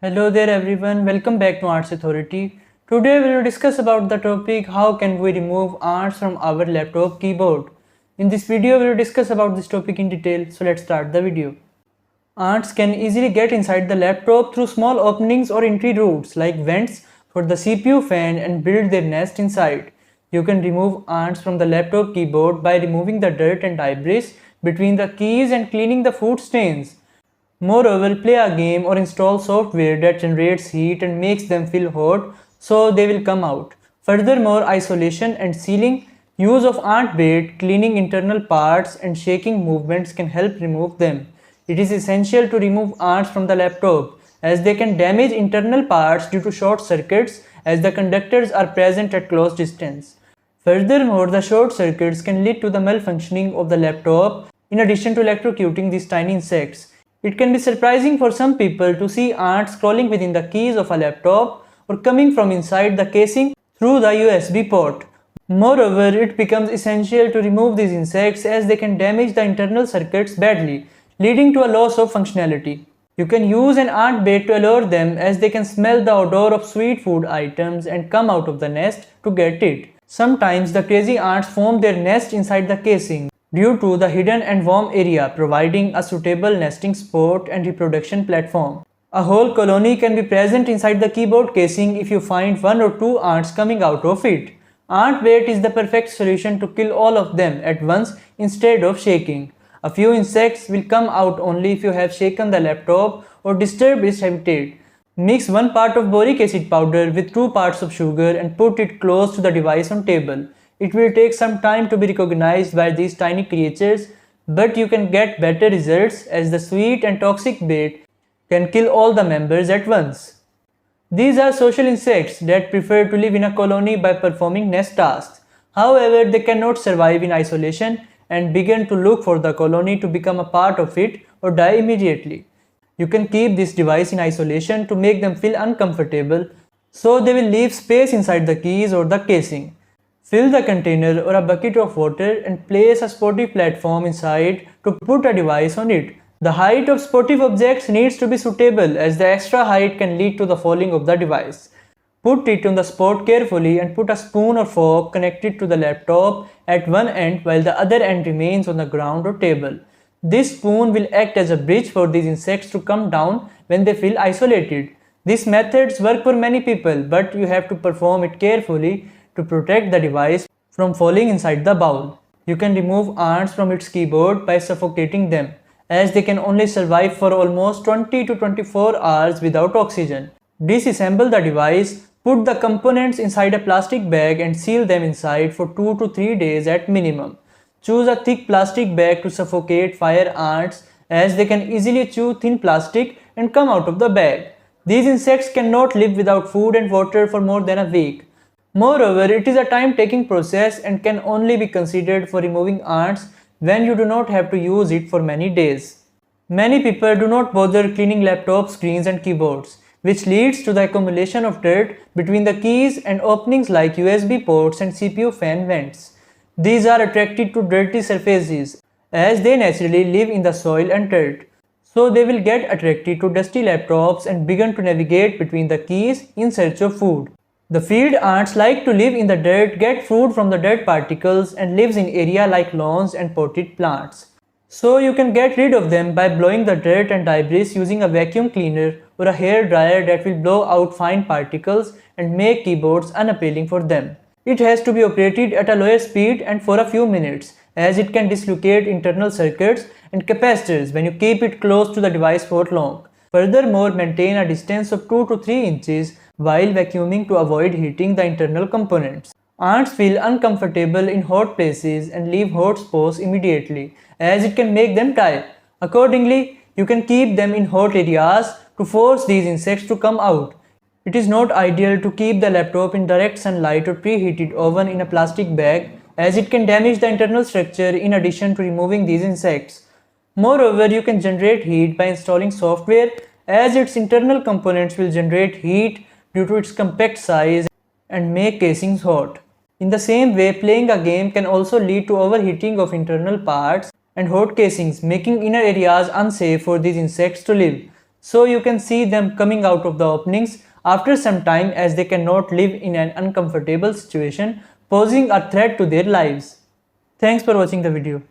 Hello there everyone, welcome back to Arts Authority. Today we will discuss about the topic how can we remove ants from our laptop keyboard. In this video we will discuss about this topic in detail, so let's start the video. Ants can easily get inside the laptop through small openings or entry routes like vents for the CPU fan and build their nest inside. You can remove ants from the laptop keyboard by removing the dirt and debris between the keys and cleaning the food stains. Moreover, play a game or install software that generates heat and makes them feel hot so they will come out. Furthermore, isolation and sealing, use of ant bait, cleaning internal parts and shaking movements can help remove them. It is essential to remove ants from the laptop as they can damage internal parts due to short circuits as the conductors are present at close distance. Furthermore, the short circuits can lead to the malfunctioning of the laptop in addition to electrocuting these tiny insects. It can be surprising for some people to see ants crawling within the keys of a laptop or coming from inside the casing through the USB port. Moreover, it becomes essential to remove these insects as they can damage the internal circuits badly, leading to a loss of functionality. You can use an ant bait to allure them as they can smell the odor of sweet food items and come out of the nest to get it. Sometimes the crazy ants form their nest inside the casing due to the hidden and warm area providing a suitable nesting spot and reproduction platform. A whole colony can be present inside the keyboard casing if you find one or two ants coming out of it. Ant bait is the perfect solution to kill all of them at once instead of shaking. A few insects will come out only if you have shaken the laptop or disturbed its habitat. Mix 1 part of boric acid powder with 2 parts of sugar and put it close to the device on table. It will take some time to be recognized by these tiny creatures, but you can get better results as the sweet and toxic bait can kill all the members at once. These are social insects that prefer to live in a colony by performing nest tasks. However, they cannot survive in isolation and begin to look for the colony to become a part of it or die immediately. You can keep this device in isolation to make them feel uncomfortable, so they will leave space inside the keys or the casing. Fill the container or a bucket of water and place a sportive platform inside to put a device on it. The height of sportive objects needs to be suitable as the extra height can lead to the falling of the device. Put it on the spot carefully and put a spoon or fork connected to the laptop at one end while the other end remains on the ground or table. This spoon will act as a bridge for these insects to come down when they feel isolated. These methods work for many people, but you have to perform it carefully to protect the device from falling inside the bowl. You can remove ants from its keyboard by suffocating them, as they can only survive for almost 20 to 24 hours without oxygen. Disassemble the device, put the components inside a plastic bag and seal them inside for 2 to 3 days at minimum. Choose a thick plastic bag to suffocate fire ants as they can easily chew thin plastic and come out of the bag. These insects cannot live without food and water for more than a week. Moreover, it is a time-taking process and can only be considered for removing ants when you do not have to use it for many days. Many people do not bother cleaning laptop screens and keyboards, which leads to the accumulation of dirt between the keys and openings like USB ports and CPU fan vents. These are attracted to dirty surfaces as they naturally live in the soil and dirt. So they will get attracted to dusty laptops and begin to navigate between the keys in search of food. The field ants like to live in the dirt, get food from the dirt particles and lives in area like lawns and potted plants. So you can get rid of them by blowing the dirt and debris using a vacuum cleaner or a hair dryer that will blow out fine particles and make keyboards unappealing for them. It has to be operated at a lower speed and for a few minutes as it can dislocate internal circuits and capacitors when you keep it close to the device for long. Furthermore, maintain a distance of 2 to 3 inches while vacuuming to avoid heating the internal components. Ants feel uncomfortable in hot places and leave hot spots immediately as it can make them die. Accordingly, you can keep them in hot areas to force these insects to come out. It is not ideal to keep the laptop in direct sunlight or preheated oven in a plastic bag as it can damage the internal structure in addition to removing these insects. Moreover, you can generate heat by installing software as its internal components will generate heat due to its compact size and make casings hot. In the same way, playing a game can also lead to overheating of internal parts and hot casings, making inner areas unsafe for these insects to live. So you can see them coming out of the openings after some time as they cannot live in an uncomfortable situation, posing a threat to their lives. Thanks for watching the video.